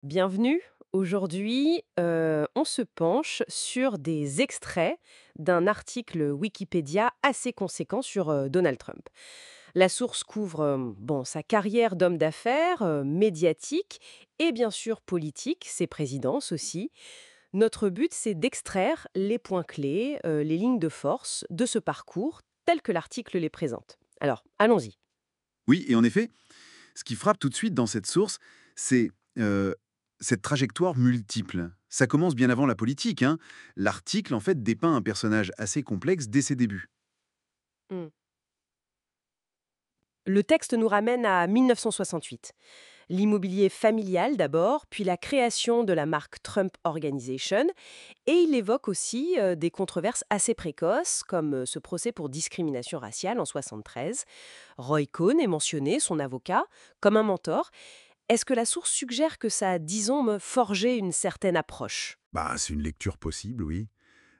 Bienvenue. Aujourd'hui, on se penche sur des extraits d'un article Wikipédia assez conséquent sur Donald Trump. La source couvre sa carrière d'homme d'affaires, médiatique et bien sûr politique, ses présidences aussi. Notre but, c'est d'extraire les points clés, les lignes de force de ce parcours tel que l'article les présente. Alors, allons-y. Oui, et en effet, ce qui frappe tout de suite dans cette source, c'est cette trajectoire multiple. Ça commence bien avant la politique, hein. L'article, en fait, dépeint un personnage assez complexe dès ses débuts. Le texte nous ramène à 1968. L'immobilier familial d'abord, puis la création de la marque Trump Organization, et il évoque aussi des controverses assez précoces, comme ce procès pour discrimination raciale en 73. Roy Cohn est mentionné, son avocat, comme un mentor. Est-ce que la source suggère que ça a, disons, forgé une certaine approche? Bah, c'est une lecture possible, oui.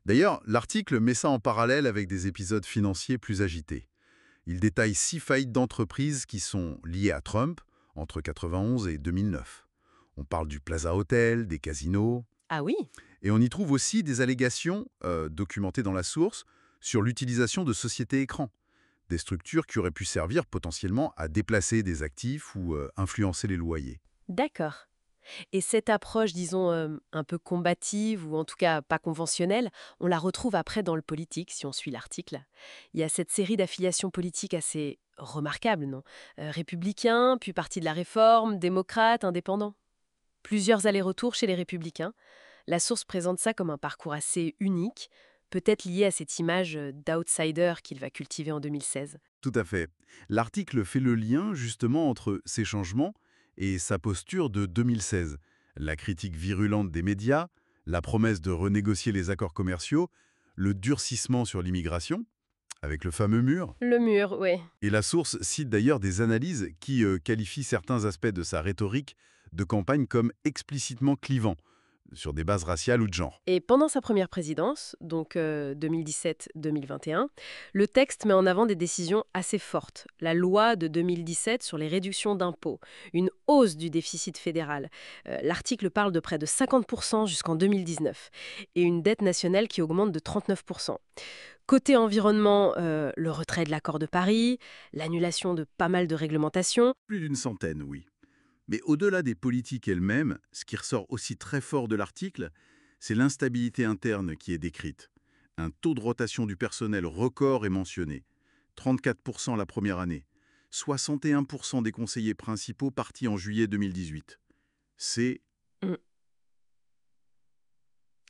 D'ailleurs, l'article met ça en parallèle avec des épisodes financiers plus agités. Il détaille 6 faillites d'entreprises qui sont liées à Trump entre 91 et 2009. On parle du Plaza Hotel, des casinos, Ah oui. et on y trouve aussi des allégations, documentées dans la source, sur l'utilisation de sociétés écrans. Des structures qui auraient pu servir potentiellement à déplacer des actifs ou influencer les loyers. D'accord. Et cette approche, disons, un peu combative ou en tout cas pas conventionnelle, on la retrouve après dans le politique, si on suit l'article. Il y a cette série d'affiliations politiques assez remarquables, non? Républicain, puis Parti de la Réforme, démocrate, indépendant. Plusieurs allers-retours chez les républicains. La source présente ça comme un parcours assez unique, peut-être lié à cette image d'outsider qu'il va cultiver en 2016. Tout à fait. L'article fait le lien justement entre ces changements et sa posture de 2016. La critique virulente des médias, la promesse de renégocier les accords commerciaux, le durcissement sur l'immigration, avec le fameux mur. Le mur, oui. Et la source cite d'ailleurs des analyses qui qualifient certains aspects de sa rhétorique de campagne comme explicitement clivants, sur des bases raciales ou de genre. Et pendant sa première présidence, donc 2017-2021, le texte met en avant des décisions assez fortes. La loi de 2017 sur les réductions d'impôts, une hausse du déficit fédéral. L'article parle de près de 50% jusqu'en 2019 et une dette nationale qui augmente de 39%. Côté environnement, le retrait de l'accord de Paris, l'annulation de pas mal de réglementations. Plus d'une centaine, oui. Mais au-delà des politiques elles-mêmes, ce qui ressort aussi très fort de l'article, c'est l'instabilité interne qui est décrite. Un taux de rotation du personnel record est mentionné. 34% la première année. 61% des conseillers principaux partis en juillet 2018. C'est... Hmm,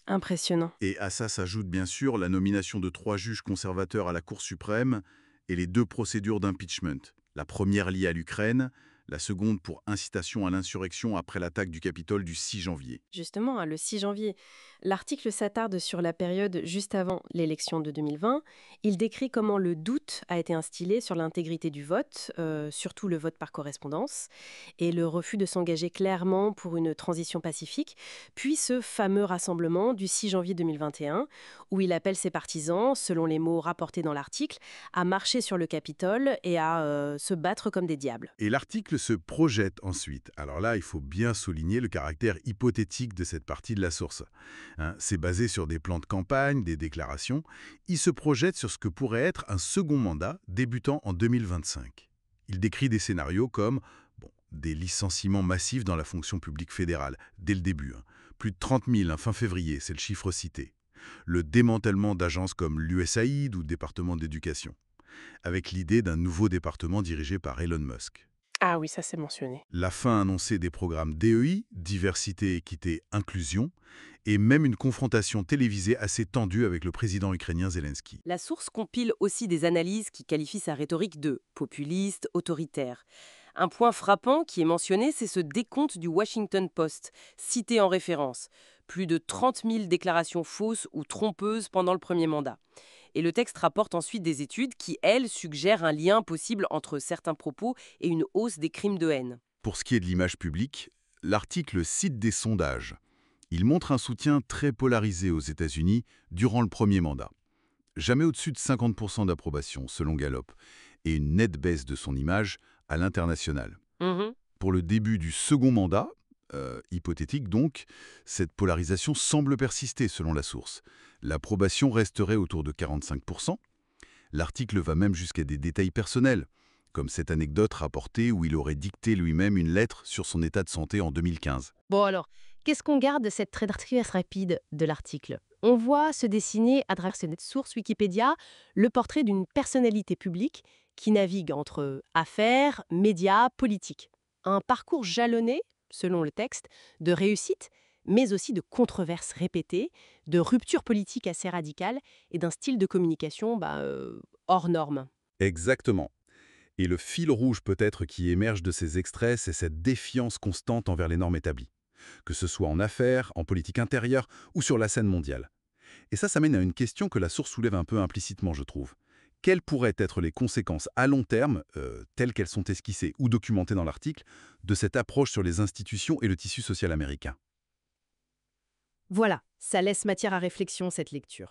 impressionnant. Et à ça s'ajoute bien sûr la nomination de 3 juges conservateurs à la Cour suprême et les 2 procédures d'impeachment. La première liée à l'Ukraine, la seconde pour incitation à l'insurrection après l'attaque du Capitole du 6 janvier. Justement, le 6 janvier, l'article s'attarde sur la période juste avant l'élection de 2020. Il décrit comment le doute a été instillé sur l'intégrité du vote, surtout le vote par correspondance, et le refus de s'engager clairement pour une transition pacifique, puis ce fameux rassemblement du 6 janvier 2021, où il appelle ses partisans, selon les mots rapportés dans l'article, à marcher sur le Capitole et à se battre comme des diables. Et l'article se projette ensuite. Alors là, il faut bien souligner le caractère hypothétique de cette partie de la source. Hein, c'est basé sur des plans de campagne, des déclarations. Il se projette sur ce que pourrait être un second mandat débutant en 2025. Il décrit des scénarios comme des licenciements massifs dans la fonction publique fédérale, dès le début. Hein. Plus de 30 000 fin février, c'est le chiffre cité. Le démantèlement d'agences comme l'USAID ou le département d'éducation, avec l'idée d'un nouveau département dirigé par Elon Musk. Ah oui, ça c'est mentionné. La fin annoncée des programmes DEI, diversité, équité, inclusion, et même une confrontation télévisée assez tendue avec le président ukrainien Zelensky. La source compile aussi des analyses qui qualifient sa rhétorique de populiste, autoritaire. Un point frappant qui est mentionné, c'est ce décompte du Washington Post, cité en référence. Plus de 30 000 déclarations fausses ou trompeuses pendant le premier mandat. Et le texte rapporte ensuite des études qui, elles, suggèrent un lien possible entre certains propos et une hausse des crimes de haine. Pour ce qui est de l'image publique, l'article cite des sondages. Il montre un soutien très polarisé aux États-Unis durant le premier mandat. Jamais au-dessus de 50% d'approbation, selon Gallup, et une nette baisse de son image à l'international. Mhm. Pour le début du second mandat, hypothétique donc, cette polarisation semble persister selon la source. L'approbation resterait autour de 45%. L'article va même jusqu'à des détails personnels, comme cette anecdote rapportée où il aurait dicté lui-même une lettre sur son état de santé en 2015. Bon alors, qu'est-ce qu'on garde de cette traduction rapide de l'article? On voit se dessiner à travers cette source Wikipédia le portrait d'une personnalité publique qui navigue entre affaires, médias, politique. Un parcours jalonné, selon le texte, de réussite, mais aussi de controverses répétées, de ruptures politiques assez radicales et d'un style de communication hors norme. Exactement. Et le fil rouge peut-être qui émerge de ces extraits, c'est cette défiance constante envers les normes établies, que ce soit en affaires, en politique intérieure ou sur la scène mondiale. Et ça mène à une question que la source soulève un peu implicitement, je trouve. Quelles pourraient être les conséquences à long terme, telles qu'elles sont esquissées ou documentées dans l'article, de cette approche sur les institutions et le tissu social américain? Voilà, ça laisse matière à réflexion cette lecture.